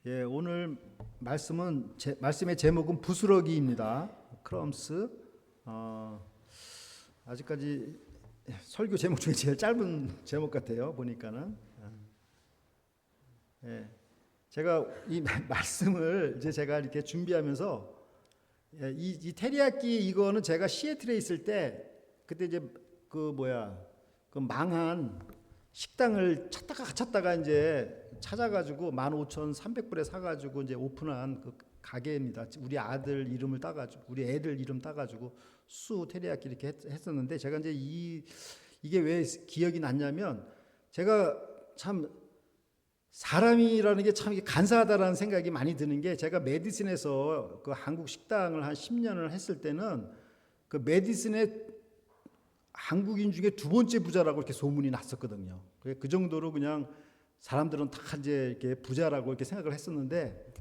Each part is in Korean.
예, 오늘 말씀의 제목은 부스러기입니다. 크럼스. 아직까지 설교 제목 중에 제일 짧은 제목 같아요. 보니까는. 예, 제가 이 말씀을 이제 제가 이렇게 준비하면서 이 테리야끼 이거는 제가 시애틀에 있을 때 그때 이제 그 망한 식당을 찾다가 이제 찾아가지고 15,300불에 사가지고 이제 오픈한 그 가게입니다. 우리 아들 이름을 따가지고 우리 애들 이름 따가지고 수 테리야끼 이렇게 했었는데 제가 이제 이게 왜 기억이 났냐면 제가 참 사람이라는 게 참 간사하다라는 생각이 많이 드는 게 제가 메디슨에서 그 한국 식당을 한 10년을 했을 때는 그 메디슨의 한국인 중에 두 번째 부자라고 이렇게 소문이 났었거든요. 그 정도로 그냥 사람들은 다 이제 이렇게 부자라고 이렇게 생각을 했었는데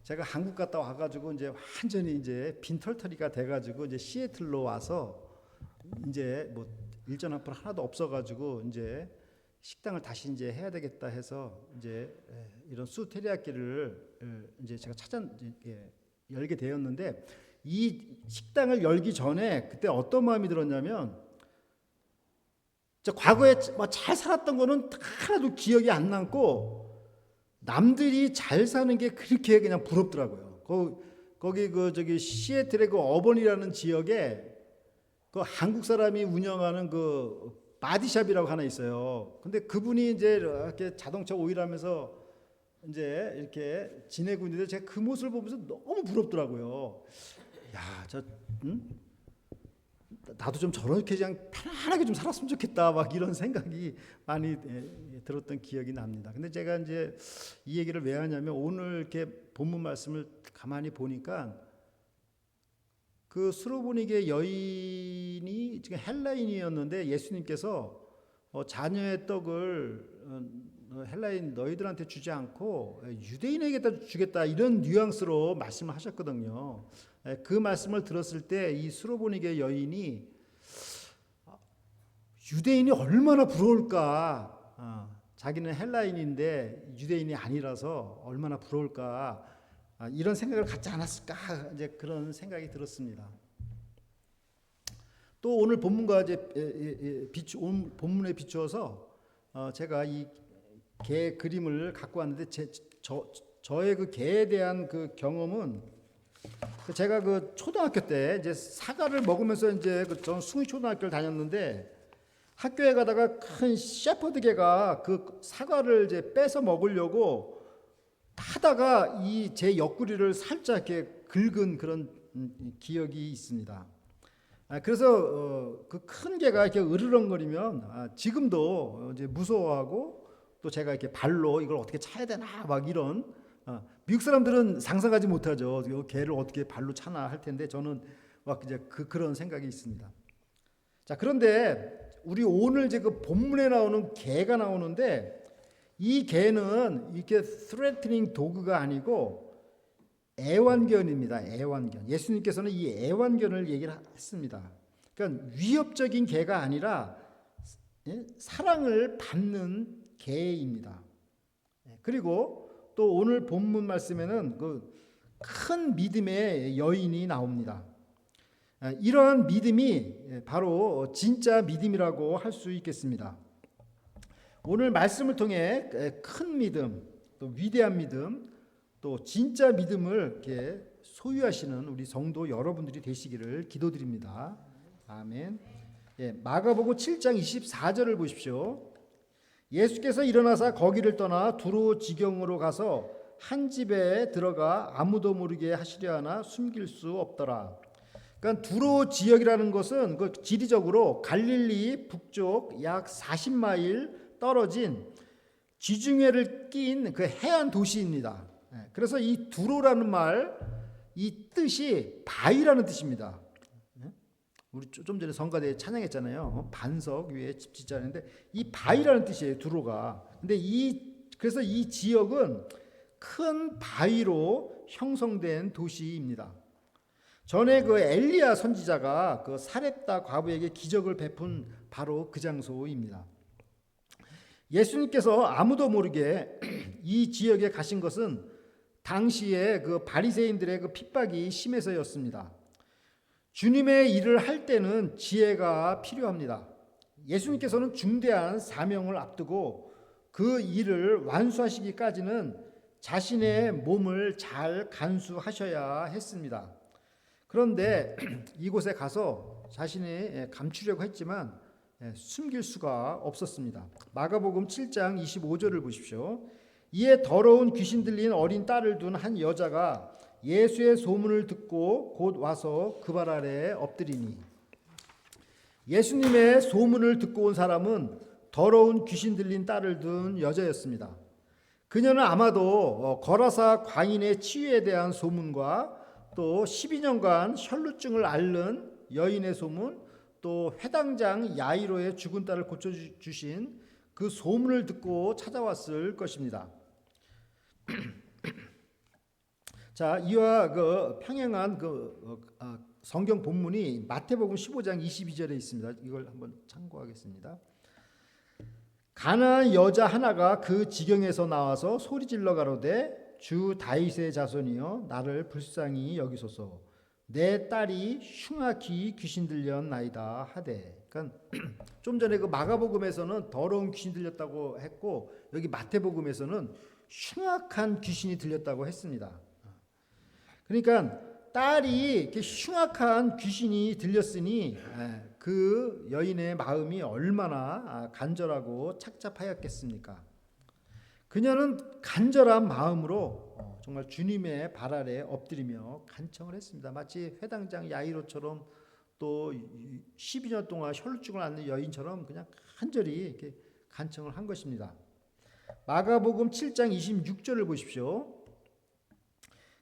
제가 한국 갔다 와가지고 이제 완전히 이제 빈털터리가 돼가지고 이제 시애틀로 와서 이제 뭐 일전 한 푼 하나도 없어가지고 이제 식당을 다시 이제 해야 되겠다 해서 이제 이런 수 테리야끼를 이제 제가 열게 되었는데 이 식당을 열기 전에 그때 어떤 마음이 들었냐면 과거에 뭐 잘 살았던 거는 하나도 기억이 안 남고 남들이 잘 사는 게 그렇게 그냥 부럽더라고요. 거기 저기 시애틀의 그 어번이라는 지역에 그 한국 사람이 운영하는 그 바디샵이라고 하나 있어요. 근데 그분이 이제 이렇게 자동차 오일하면서 이제 이렇게 지내고 있는데 제가 그 모습을 보면서 너무 부럽더라고요. 야, 나도 좀 저렇게 그냥 편안하게 좀 살았으면 좋겠다 막 이런 생각이 많이 들었던 기억이 납니다. 근데 제가 이제 이 얘기를 왜 하냐면 오늘 이렇게 본문 말씀을 가만히 보니까 그 수로보니게 여인이 지금 헬라인이었는데 예수님께서 자녀의 떡을 헬라인 너희들한테 주지 않고 유대인에게다 주겠다 이런 뉘앙스로 말씀을 하셨거든요. 그 말씀을 들었을 때 이 수로보니게 여인이 유대인이 얼마나 부러울까. 자기는 헬라인인데 유대인이 아니라서 얼마나 부러울까. 이런 생각을 갖지 않았을까. 이제 그런 생각이 들었습니다. 또 오늘 본문과 이제 본문에 비추어서 제가 이 개 그림을 갖고 왔는데 저의 그 개에 대한 그 경험은 제가 그 초등학교 때 이제 사과를 먹으면서 이제 전 숭이 초등학교를 다녔는데 학교에 가다가 큰 셰퍼드 개가 그 사과를 이제 뺏어 먹으려고 하다가 이 제 옆구리를 살짝 이렇게 긁은 그런 기억이 있습니다. 그래서 그 큰 개가 이렇게 으르렁거리면 지금도 이제 무서워하고 또 제가 이렇게 발로 이걸 어떻게 차야 되나 막 이런 미국 사람들은 상상하지 못하죠. 개를 어떻게 발로 차나 할 텐데 저는 막 이제 그런 생각이 있습니다. 자, 그런데 우리 오늘 이제 그 본문에 나오는 개가 나오는데 이 개는 이렇게 threatening 도그가 아니고 애완견입니다. 애완견. 예수님께서는 이 애완견을 얘기를 했습니다. 그러니까 위협적인 개가 아니라 사랑을 받는 개입니다. 그리고 또 오늘 본문 말씀에는 그 큰 믿음의 여인이 나옵니다. 이러한 믿음이 바로 진짜 믿음이라고 할 수 있겠습니다. 오늘 말씀을 통해 큰 믿음, 또 위대한 믿음, 또 진짜 믿음을 이렇게 소유하시는 우리 성도 여러분들이 되시기를 기도드립니다. 아멘. 마가복음 7장 24절을 보십시오. 예수께서 일어나사 거기를 떠나 두로 지경으로 가서 한 집에 들어가 아무도 모르게 하시려 하나 숨길 수 없더라. 그러니까 두로 지역이라는 것은 그 지리적으로 갈릴리 북쪽 약 40마일 떨어진 지중해를 낀 그 해안 도시입니다. 그래서 이 두로라는 말, 이 뜻이 바위라는 뜻입니다. 우리 좀 전에 성가대에 찬양했잖아요. 반석 위에 집 짓자는데 이 바위라는 뜻이에요. 두로가. 근데 그래서 이 지역은 큰 바위로 형성된 도시입니다. 전에 그 엘리야 선지자가 그 사렙다 과부에게 기적을 베푼 바로 그 장소입니다. 예수님께서 아무도 모르게 이 지역에 가신 것은 당시에 그 바리새인들의 그 핍박이 심해서였습니다. 주님의 일을 할 때는 지혜가 필요합니다. 예수님께서는 중대한 사명을 앞두고 그 일을 완수하시기까지는 자신의 몸을 잘 간수하셔야 했습니다. 그런데 이곳에 가서 자신이 감추려고 했지만 숨길 수가 없었습니다. 마가복음 7장 25절을 보십시오. 이에 더러운 귀신 들린 어린 딸을 둔 한 여자가 예수의 소문을 듣고 곧 와서 그 발 아래 엎드리니, 예수님의 소문을 듣고 온 사람은 더러운 귀신 들린 딸을 둔 여자였습니다. 그녀는 아마도 거라사 광인의 치유에 대한 소문과 또 12년간 혈루증을 앓는 여인의 소문, 또 회당장 야이로의 죽은 딸을 고쳐주신 그 소문을 듣고 찾아왔을 것입니다. 자, 이와 그 평행한 성경 본문이 마태복음 15장 22절에 있습니다. 이걸 한번 참고하겠습니다. 가나안 여자 하나가 그 지경에서 나와서 소리질러 가로되 주 다윗의 자손이여 나를 불쌍히 여기소서 내 딸이 흉악히 귀신 들렸나이다 하되. 그러니까 좀 전에 그 마가복음에서는 더러운 귀신 들렸다고 했고 여기 마태복음에서는 흉악한 귀신이 들렸다고 했습니다. 그러니까 딸이 이렇게 흉악한 귀신이 들렸으니 그 여인의 마음이 얼마나 간절하고 착잡하였겠습니까? 그녀는 간절한 마음으로 정말 주님의 발 아래 엎드리며 간청을 했습니다. 마치 회당장 야이로처럼 또 12년 동안 혈루증을 앓는 여인처럼 그냥 간절히 이렇게 간청을 한 것입니다. 마가복음 7장 26절을 보십시오.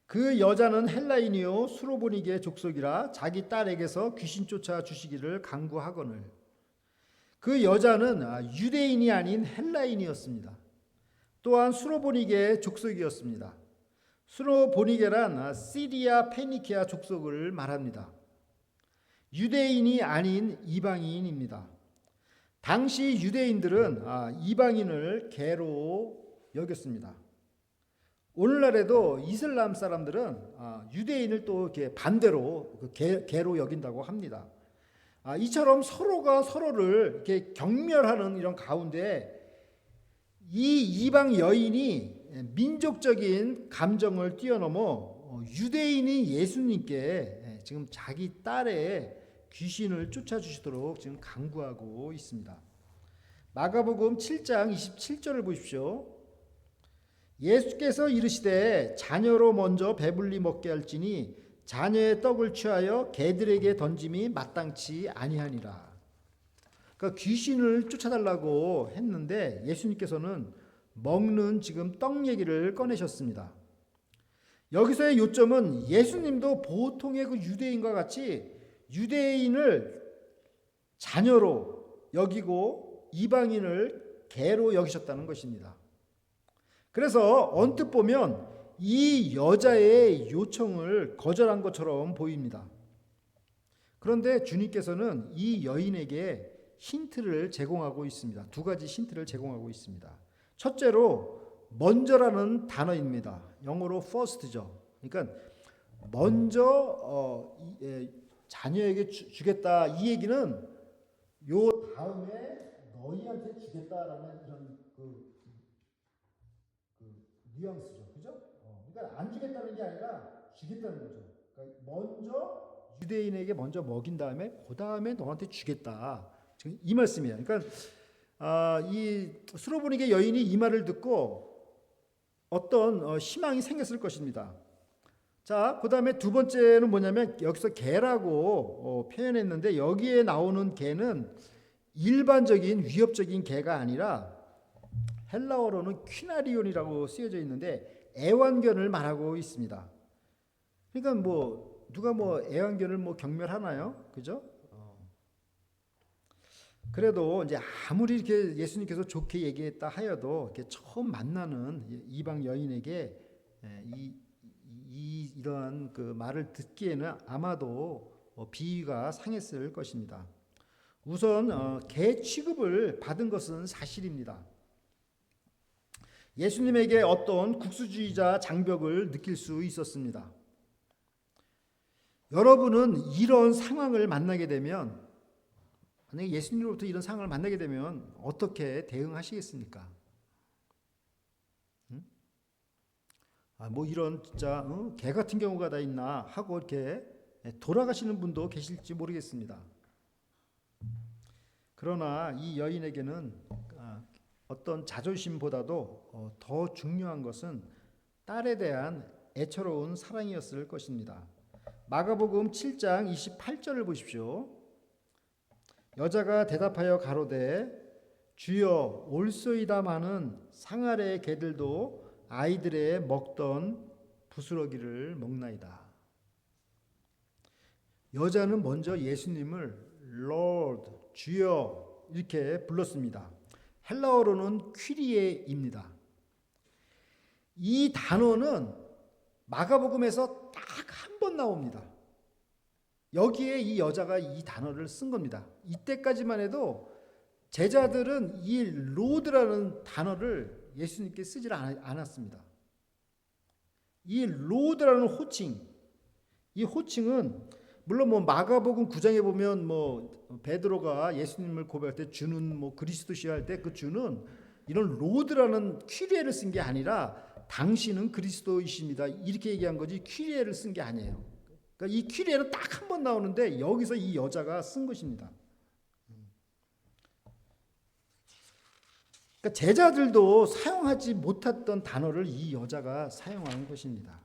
그 여자는 헬라인이요 수로보니게 족속이라 자기 딸에게서 귀신 쫓아 주시기를 간구하거늘. 그 여자는 유대인이 아닌 헬라인이었습니다. 또한 수로보니게 족속이었습니다. 수로보니게란 시리아 페니키아 족속을 말합니다. 유대인이 아닌 이방인입니다. 당시 유대인들은 이방인을 개로 여겼습니다. 오늘날에도 이슬람 사람들은 유대인을 또 이렇게 반대로 개로 여긴다고 합니다. 이처럼 서로가 서로를 이렇게 경멸하는 이런 가운데 이 이방 여인이 민족적인 감정을 뛰어넘어 유대인이 예수님께 지금 자기 딸의 귀신을 쫓아주시도록 지금 간구하고 있습니다. 마가복음 7장 27절을 보십시오. 예수께서 이르시되 자녀로 먼저 배불리 먹게 할지니 자녀의 떡을 취하여 개들에게 던짐이 마땅치 아니하니라. 그러니까 귀신을 쫓아달라고 했는데 예수님께서는 먹는 지금 떡 얘기를 꺼내셨습니다. 여기서의 요점은 예수님도 보통의 그 유대인과 같이 유대인을 자녀로 여기고 이방인을 개로 여기셨다는 것입니다. 그래서 언뜻 보면 이 여자의 요청을 거절한 것처럼 보입니다. 그런데 주님께서는 이 여인에게 힌트를 제공하고 있습니다. 두 가지 힌트를 제공하고 있습니다. 첫째로 먼저라는 단어입니다. 영어로 first죠. 그러니까 먼저 자녀에게 주겠다 이 얘기는 요 다음에 너희한테 주겠다라는 이런 뉘앙스죠. 그죠? 그러니까 안 주겠다는 게 아니라 주겠다는 거죠. 그러니까 먼저 유대인에게 먼저 먹인 다음에 그 다음에 너한테 주겠다. 지금 이 말씀이에요. 그러니까 이 수로보니게 여인이 이 말을 듣고 어떤 희망이 생겼을 것입니다. 자, 그 다음에 두 번째는 뭐냐면 여기서 개라고 표현했는데 여기에 나오는 개는 일반적인 위협적인 개가 아니라 헬라어로는 퀴나리온이라고 쓰여져 있는데 애완견을 말하고 있습니다. 그러니까 누가 애완견을 경멸하나요? 그죠? 그래도 이제 아무리 이렇게 예수님께서 좋게 얘기했다 하여도 이렇게 처음 만나는 이방 여인에게 이러한 그 말을 듣기에는 아마도 비위가 상했을 것입니다. 우선 개 취급을 받은 것은 사실입니다. 예수님에게 어떤 국수주의자 장벽을 느낄 수 있었습니다. 여러분은 이런 상황을 만나게 되면, 만약에 예수님으로부터 이런 상황을 만나게 되면 어떻게 대응하시겠습니까? 뭐 이런 진짜 개 같은 경우가 다 있나 하고 이렇게 돌아가시는 분도 계실지 모르겠습니다. 그러나 이 여인에게는 어떤 자존심보다도 더 중요한 것은 딸에 대한 애처로운 사랑이었을 것입니다. 마가복음 7장 28절을 보십시오. 여자가 대답하여 가로되 주여 올소이다마는 상 아래 개들도 아이들의 먹던 부스러기를 먹나이다. 여자는 먼저 예수님을 Lord, 주여 이렇게 불렀습니다. 헬라어로는 퀴리에입니다. 이 단어는 마가복음에서 딱 한 번 나옵니다. 여기에 이 여자가 이 단어를 쓴 겁니다. 이때까지만 해도 제자들은 이 로드라는 단어를 예수님께 쓰질 않았습니다. 이 로드라는 호칭, 이 호칭은 물론 뭐 마가복음 9장에 보면 뭐 베드로가 예수님을 고백할 때 주는 뭐 그리스도시여 할 때 그 주는 이런 로드라는 퀴리에를 쓴 게 아니라 당신은 그리스도이십니다. 이렇게 얘기한 거지 퀴리에를 쓴 게 아니에요. 그러니까 이 퀴리에는 딱 한 번 나오는데 여기서 이 여자가 쓴 것입니다. 그러니까 제자들도 사용하지 못했던 단어를 이 여자가 사용한 것입니다.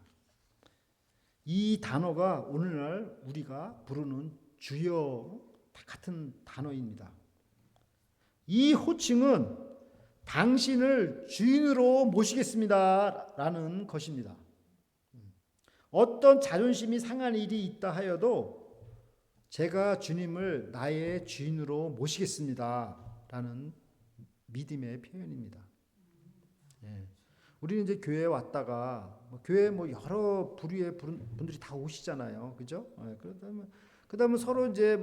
이 단어가 오늘날 우리가 부르는 주여 같은 단어입니다. 이 호칭은 당신을 주인으로 모시겠습니다 라는 것입니다. 어떤 자존심이 상한 일이 있다 하여도 제가 주님을 나의 주인으로 모시겠습니다 라는 믿음의 표현입니다. 우리는 이제 교회에 왔다가 교회에 뭐 여러 부류의 분들이 다 오시잖아요, 그죠? 그다음에 서로 이제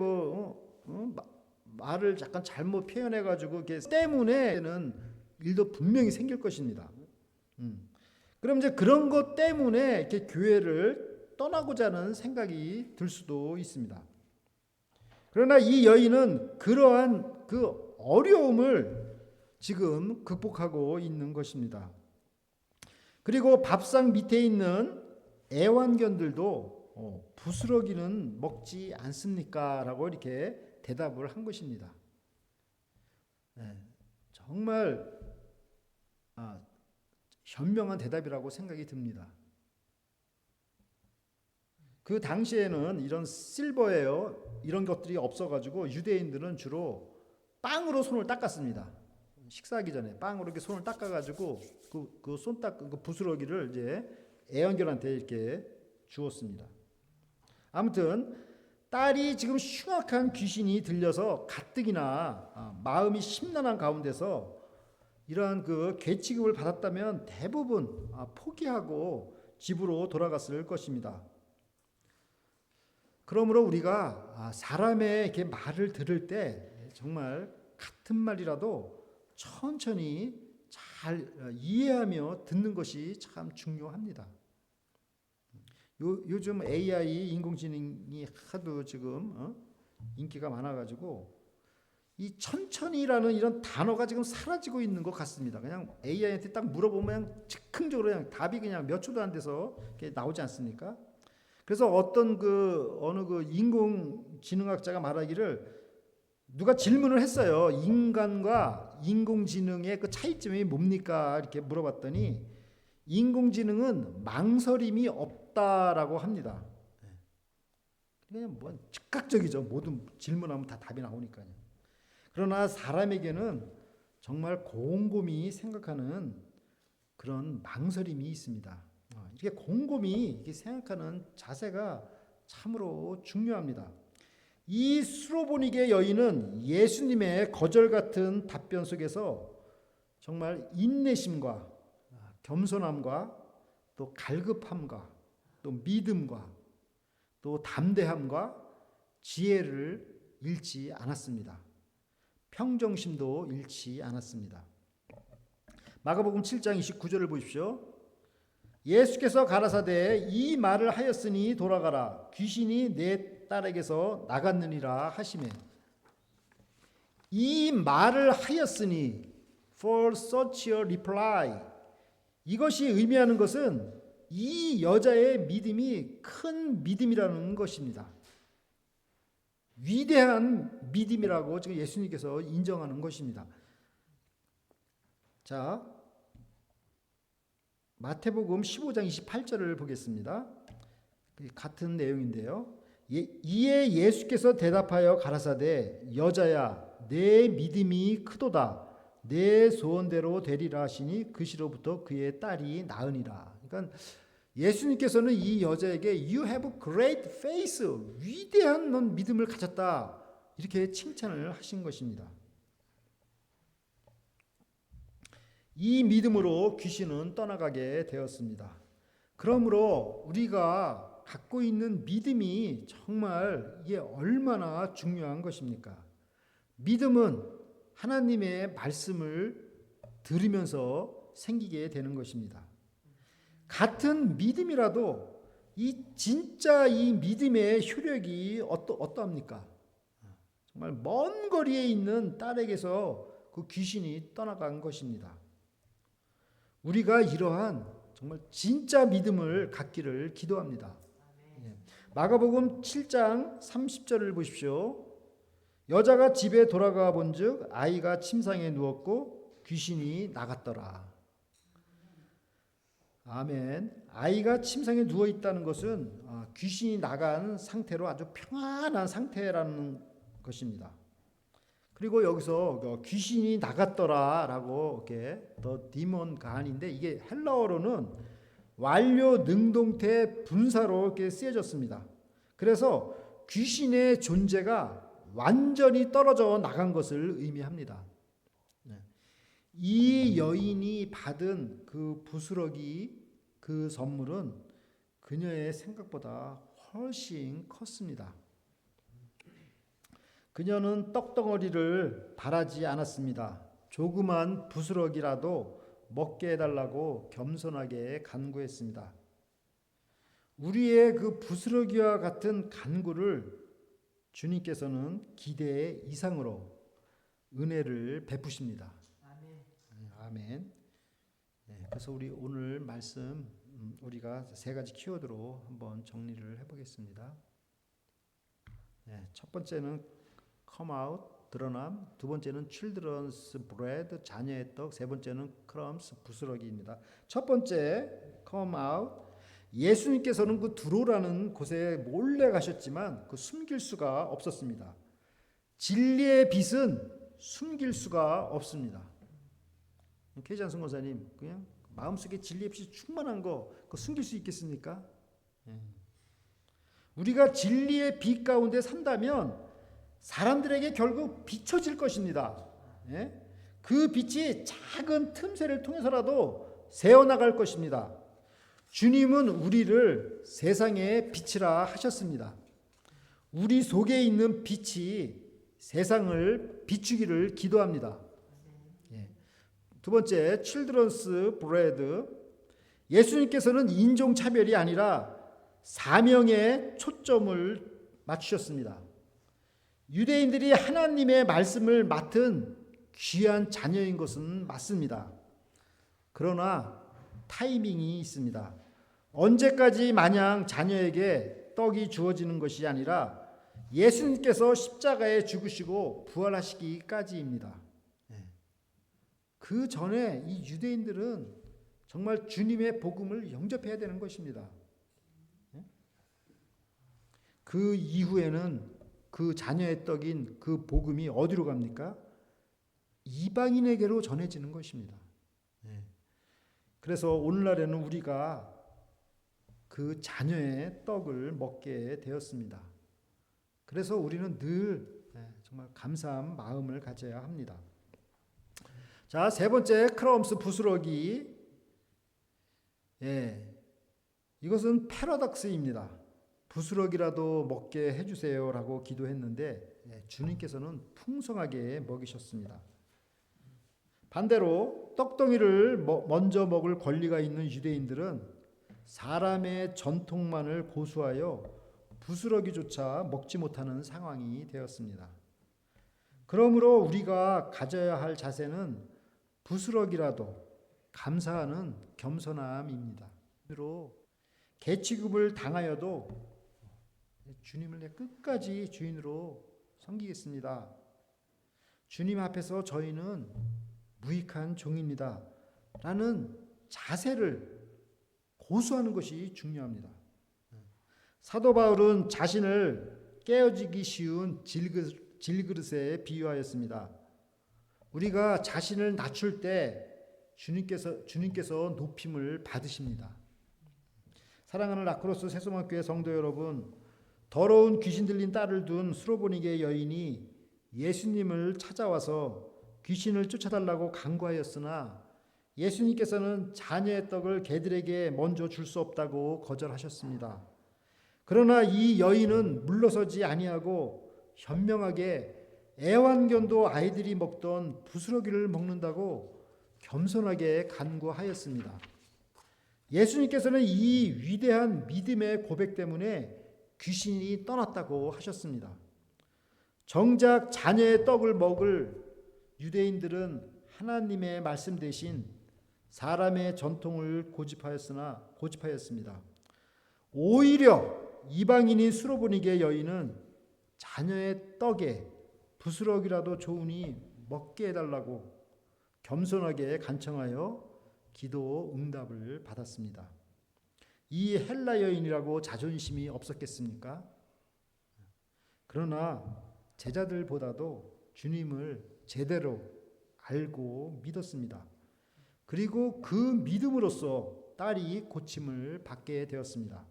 말을 약간 잘못 표현해가지고 때문에는 일도 분명히 생길 것입니다. 그럼 이제 그런 것 때문에 이렇게 교회를 떠나고자 하는 생각이 들 수도 있습니다. 그러나 이 여인은 그러한 그 어려움을 지금 극복하고 있는 것입니다. 그리고 밥상 밑에 있는 애완견들도 부스러기는 먹지 않습니까? 라고 이렇게 대답을 한 것입니다. 정말 현명한 대답이라고 생각이 듭니다. 그 당시에는 이런 실버예요. 이런 것들이 없어가지고 유대인들은 주로 빵으로 손을 닦았습니다. 식사하기 전에 빵으로 이렇게 손을 닦아가지고 그 부스러기를 이제 애완견한테 이렇게 주었습니다. 아무튼 딸이 지금 흉악한 귀신이 들려서 가뜩이나 마음이 심란한 가운데서 이러한 그 괴치급을 받았다면 대부분 포기하고 집으로 돌아갔을 것입니다. 그러므로 우리가 사람의 이렇게 말을 들을 때 정말 같은 말이라도 천천히 잘 이해하며 듣는 것이 참 중요합니다. 요즘 AI 인공지능이 하도 지금 인기가 많아가지고 이 천천히라는 이런 단어가 지금 사라지고 있는 것 같습니다. 그냥 AI한테 딱 물어보면 그냥 즉흥적으로 그냥 답이 그냥 몇 초도 안 돼서 이렇게 나오지 않습니까? 그래서 어느 그 인공지능학자가 말하기를 누가 질문을 했어요. 인간과 인공지능의 그 차이점이 뭡니까? 이렇게 물어봤더니 인공지능은 망설임이 없다라고 합니다. 그냥 뭐 즉각적이죠. 모든 질문하면 다 답이 나오니까요. 그러나 사람에게는 정말 곰곰이 생각하는 그런 망설임이 있습니다. 이렇게 곰곰이 이렇게 생각하는 자세가 참으로 중요합니다. 이 수로보니게 여인은 예수님의 거절 같은 답변 속에서 정말 인내심과 겸손함과 또 갈급함과 또 믿음과 또 담대함과 지혜를 잃지 않았습니다. 평정심도 잃지 않았습니다. 마가복음 7장 29절을 보십시오. 예수께서 가라사대 이 말을 하였으니 돌아가라. 귀신이 내 딸에게서 나갔느니라 하시매. 이 말을 하였으니 for such a reply. 이것이 의미하는 것은 이 여자의 믿음이 큰 믿음이라는 것입니다. 위대한 믿음이라고 지금 예수님께서 인정하는 것입니다. 자, 마태복음 15장 28절을 보겠습니다. 같은 내용인데요. 이에 예수께서 대답하여 가라사대 여자야 내 믿음이 크도다. 내 소원대로 되리라 하시니 그 시로부터 그의 딸이 나으니라. 그러니까 예수님께서는 이 여자에게 You have great faith, 위대한 넌 믿음을 가졌다, 이렇게 칭찬을 하신 것입니다. 이 믿음으로 귀신은 떠나가게 되었습니다. 그러므로 우리가 갖고 있는 믿음이 정말 이게 얼마나 중요한 것입니까? 믿음은 하나님의 말씀을 들으면서 생기게 되는 것입니다. 같은 믿음이라도 진짜 이 믿음의 효력이 어떠합니까? 정말 먼 거리에 있는 딸에게서 그 귀신이 떠나간 것입니다. 우리가 이러한 정말 진짜 믿음을 갖기를 기도합니다. 마가복음 7장 30절을 보십시오. 여자가 집에 돌아가 본즉 아이가 침상에 누웠고 귀신이 나갔더라. 아멘. 아이가 침상에 누워 있다는 것은 귀신이 나간 상태로 아주 평안한 상태라는 것입니다. 그리고 여기서 귀신이 나갔더라라고 이렇게 더 디몬 가한인데 이게 헬라어로는 완료 능동태 분사로 이렇게 쓰여졌습니다. 그래서 귀신의 존재가 완전히 떨어져 나간 것을 의미합니다. 이 여인이 받은 그 부스러기 그 선물은 그녀의 생각보다 훨씬 컸습니다. 그녀는 떡덩어리를 바라지 않았습니다. 조그만 부스러기라도 먹게 해달라고 겸손하게 간구했습니다. 우리의 그 부스러기와 같은 간구를 주님께서는 기대 이상으로 은혜를 베푸십니다. 아멘. 그래서 우리 오늘 말씀 우리가 세 가지 키워드로 한번 정리를 해보겠습니다. 첫 번째는 come out, 드러남. 두 번째는 children's bread, 자녀의 떡. 세 번째는 crumbs, 부스러기입니다. 첫 번째 come out. 예수님께서는 그 두로라는 곳에 몰래 가셨지만 그 숨길 수가 없었습니다. 진리의 빛은 숨길 수가 없습니다. 계장승 권사님, 그냥 마음속에 진리의 빛이 충만한 거 그거 숨길 수 있겠습니까? 우리가 진리의 빛 가운데 산다면 사람들에게 결국 비춰질 것입니다. 그 빛이 작은 틈새를 통해서라도 새어나갈 것입니다. 주님은 우리를 세상의 빛이라 하셨습니다. 우리 속에 있는 빛이 세상을 비추기를 기도합니다. 두 번째, children's bread. 예수님께서는 인종차별이 아니라 사명에 초점을 맞추셨습니다. 유대인들이 하나님의 말씀을 맡은 귀한 자녀인 것은 맞습니다. 그러나 타이밍이 있습니다. 언제까지 마냥 자녀에게 떡이 주어지는 것이 아니라 예수님께서 십자가에 죽으시고 부활하시기까지입니다. 그 전에 이 유대인들은 정말 주님의 복음을 영접해야 되는 것입니다. 그 이후에는 그 자녀의 떡인 그 복음이 어디로 갑니까? 이방인에게로 전해지는 것입니다. 그래서 오늘날에는 우리가 그 자녀의 떡을 먹게 되었습니다. 그래서 우리는 늘 정말 감사한 마음을 가져야 합니다. 자, 세 번째, 크럼스 부스러기. 이것은 패러독스입니다. 부스러기라도 먹게 해주세요라고 기도했는데 주님께서는 풍성하게 먹이셨습니다. 반대로 떡덩이를 먼저 먹을 권리가 있는 유대인들은 사람의 전통만을 고수하여 부스러기조차 먹지 못하는 상황이 되었습니다. 그러므로 우리가 가져야 할 자세는 부스러기라도 감사하는 겸손함입니다. 개 취급을 당하여도 주님을 내 끝까지 주인으로 섬기겠습니다. 주님 앞에서 저희는 무익한 종입니다. 라는 자세를 고수하는 것이 중요합니다. 사도 바울은 자신을 깨어지기 쉬운 질그릇에 비유하였습니다. 우리가 자신을 낮출 때 주님께서 높임을 받으십니다. 사랑하는 라크로스 새소망교회 성도 여러분, 더러운 귀신 들린 딸을 둔 수로보니게 여인이 예수님을 찾아와서 귀신을 쫓아달라고 간구하였으나 예수님께서는 자녀의 떡을 개들에게 먼저 줄 수 없다고 거절하셨습니다. 그러나 이 여인은 물러서지 아니하고 현명하게 애완견도 아이들이 먹던 부스러기를 먹는다고 겸손하게 간구하였습니다. 예수님께서는 이 위대한 믿음의 고백 때문에 귀신이 떠났다고 하셨습니다. 정작 자녀의 떡을 먹을 유대인들은 하나님의 말씀 대신 사람의 전통을 고집하였습니다. 오히려 이방인인 수로보니게 여인은 자녀의 떡에 부스러기라도 좋으니 먹게 해달라고 겸손하게 간청하여 기도 응답을 받았습니다. 이 헬라 여인이라고 자존심이 없었겠습니까? 그러나 제자들보다도 주님을 제대로 알고 믿었습니다. 그리고 그 믿음으로써 딸이 고침을 받게 되었습니다.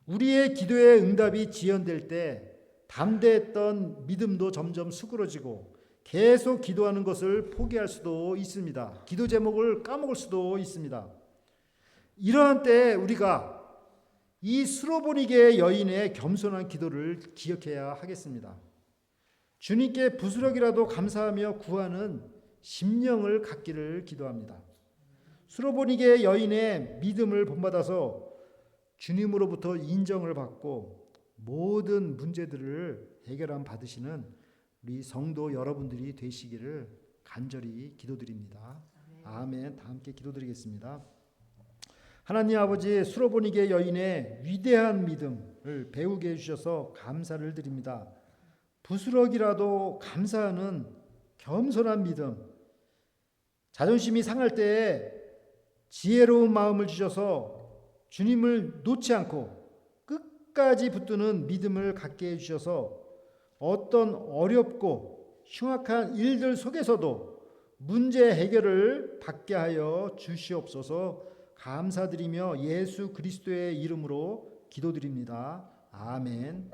우리의 기도의 응답이 지연될 때 담대했던 믿음도 점점 수그러지고 계속 기도하는 것을 포기할 수도 있습니다. 기도 제목을 까먹을 수도 있습니다. 이러한 때 우리가 이 수로보니게 여인의 겸손한 기도를 기억해야 하겠습니다. 주님께 부스러기라도 감사하며 구하는 심령을 갖기를 기도합니다. 수로보니게 여인의 믿음을 본받아서 주님으로부터 인정을 받고 모든 문제들을 해결함 받으시는 우리 성도 여러분들이 되시기를 간절히 기도드립니다. 아멘. 다 함께 기도드리겠습니다. 하나님 아버지, 수로보니게 여인의 위대한 믿음을 배우게 해주셔서 감사를 드립니다. 부스러기라도 감사하는 겸손한 믿음, 자존심이 상할 때에 지혜로운 마음을 주셔서 주님을 놓지 않고 끝까지 붙드는 믿음을 갖게 해주셔서 어떤 어렵고 흉악한 일들 속에서도 문제 해결을 받게 하여 주시옵소서. 감사드리며 예수 그리스도의 이름으로 기도드립니다. 아멘.